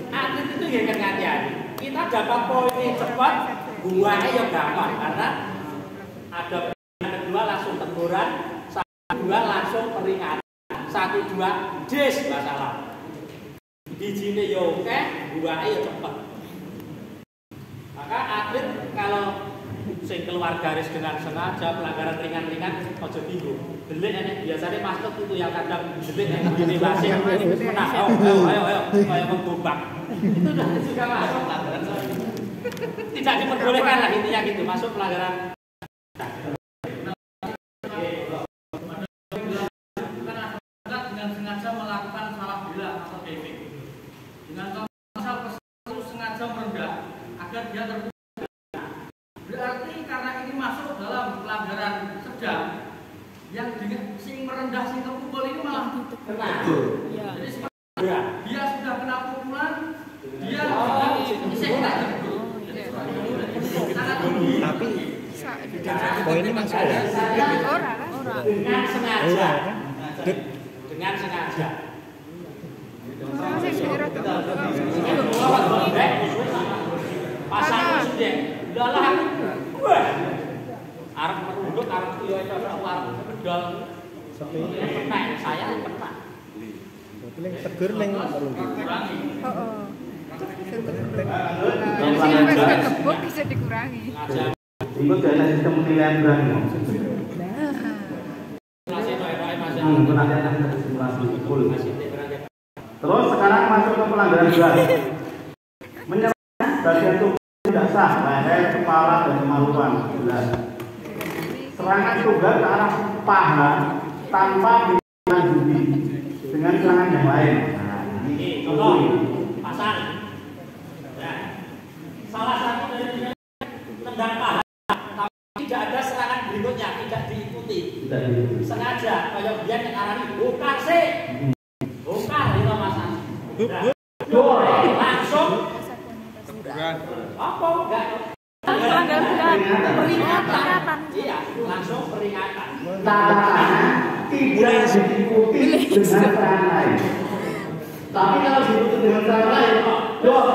atlet itu ya kan hati-hati. Kita dapat poin cepat, buahnya ya gampang karena ada kedua langsung teguran, dua langsung peringatan, 1-2 des masalah. Bijine yo akeh, buahe yo cepet. Maka atlet kalau sing keluar garis dengan sengaja pelanggaran ringan-ringan aja bingung. Delik enek biasanya masuk itu yang kadang delik enek begini masih menang. Ayo kayak menggobak. Itu udah juga masuk pelanggaran. Tidak diperbolehkan lah intinya gitu, masuk pelanggaran. Dengan sengaja melakukan salah bela atau defek. Dengan pasal itu sengaja merendah agar dia terpukul. Berarti karena ini masuk dalam pelanggaran sedang, yang dengan sing merendah sing terpukul ini malah Kena. jadi Ya. dia sudah kena pukulan, dia sudah isih kena jebol. Sangat tinggi. Tapi Sa- poinnya masuk ya. Ora kan? Dengan sengaja. kan? Dengan sengaja. Ora sing daerah Pasang sudah. Udahlah aku. Wah. Arep merunduk, arep yo itu arep bedol. Sepi. Kena saya kena. Berarti yang tegur yang merunduk. Heeh. Yang Sing wis pelanggaran kebuk bisa dikurangi. Sengaja. ikut dalam sistem penilaian berat. Masih noe-noe masih. Penilaian dari simulasi full. Masih berada. Terus sekarang masuk ke pelanggaran berat. Menyerang bagian tubuh tidak sah, leher, kepala, dan kemaluan. Jelas. Serangan tunggal ke arah paha tanpa dilanjuti dengan serangan yang lain. Nah, Ini contoh pasang. Ya. Salah satu dari tendang paha, tapi tidak ada serangan berikutnya, tidak diikuti. tidak diikuti. Sengaja kayak dia yang arani bongkar sih. Bongkar itu Mas. Langsung apa enggak? Pelanggaran berat. Peringatan. Iya, langsung peringatan. Catatannya tidak diikuti dengan serangan lain. Tapi kalau diikuti dengan serangan lain, dor.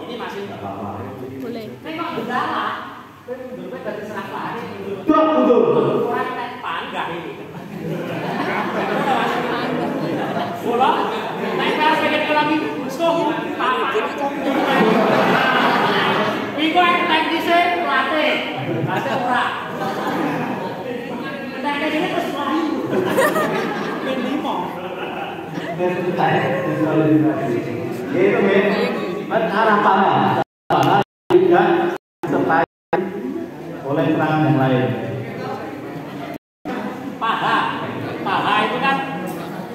Ini masih Boleh. memang gendala. Berbeda dari serang lain. Dor betul. Kurang panggah ini. Bola, naik kelas pengen lagi musuh, apa? Minggu yang teknisnya pelatih, ada orang. Teknis ini terus lain. Ben limo. Itu men arah paha tidak disertai oleh serangan yang lain. Paha itu kan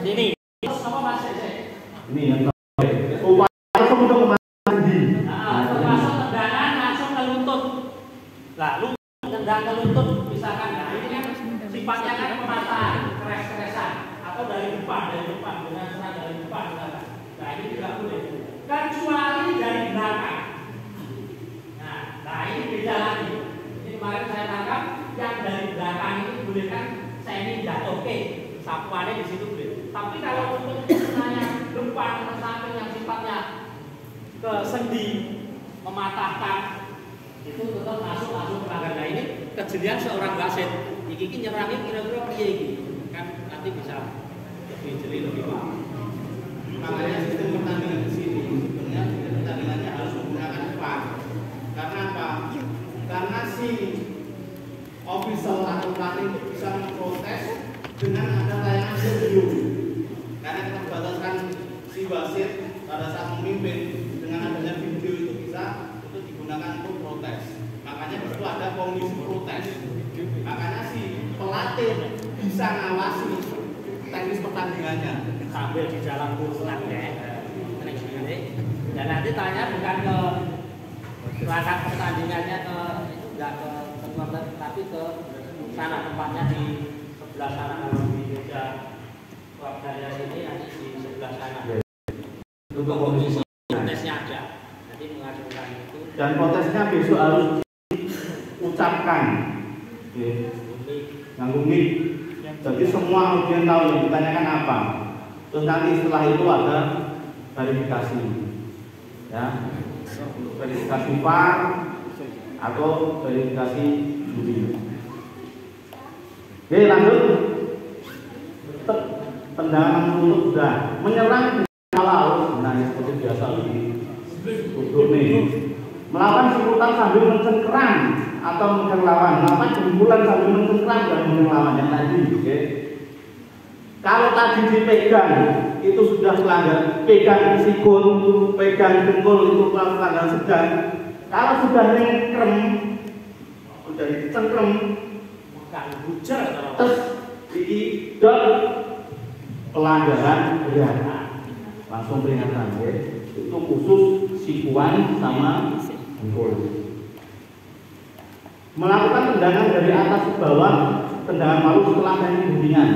ini. Terus apa Mas? Ini yang upaya untuk mandi. Termasuk tendangan langsung ke lutut. Lah, lu tendang ke lutut misalkan, nah ini kan sifatnya kan pematahan, keres-keresan atau dari depan dengan serang dari depan misalkan. Nah, ini tidak boleh. Kecuali dari belakang. Nah ini beda lagi. Ini kemarin saya tangkap yang dari belakang ini boleh kan saya ini jatuh ke sapuannya di situ boleh. Tapi kalau untuk misalnya depan ke samping yang sifatnya ke sendi mematahkan itu tetap masuk pelanggaran. Nah ini kejelian seorang wasit. Iki nyerangnya kira-kira piye iki? Kan nanti bisa lebih jeli lebih paham. Makanya sistem pertandingan di sini sebenarnya pertandingannya harus menggunakan VAR. Karena apa? Karena si official atau pelatih itu bisa memprotes dengan ada tayangan video. Karena keterbatasan si wasit pada saat memimpin dengan adanya video itu bisa itu digunakan untuk protes. Makanya itu ada komisi protes. Makanya si pelatih bisa ngawasi teknis pertandingannya Sambil di dalam kursulan ya. Dan nanti tanya bukan ke perangkat pertandingannya ke itu enggak ke supporter tapi ke sana tempatnya di sebelah sana kalau di meja warganya sini nanti di sebelah sana. untuk komisi. Protesnya ada. Nanti mengajukan itu. Dan protesnya besok harus diucapkan. Nganggo mic. Jadi semua audien tahu yang ditanyakan apa. Terus nanti setelah itu ada verifikasi, ya, verifikasi VAR atau verifikasi juri. Oke, lanjut. Tendangan untuk sudah menyerang dengan kepala Melakukan simultan sambil mencengkeram atau memegang lawan. Melakukan jempulan sambil mencengkeram dan memegang lawan yang tadi. Okay. Kalau tadi dipegang itu sudah pelanggar, pegang sikut, pegang dengkul itu pelanggar sedang. Kalau sudah nyengkrem, sudah dicengkrem, terus ini dot pelanggaran berat, langsung peringatan. Ya. Itu khusus sikuan sama dengkul. Melakukan tendangan dari atas ke bawah, tendangan palu setelah teknik guntingan.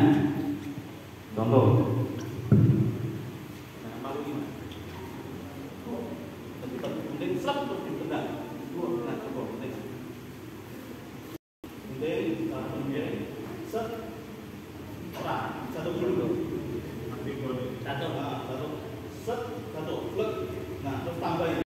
Contoh. Tendangan palu gimana? Gunting slep terus ditendang. Gunting, set.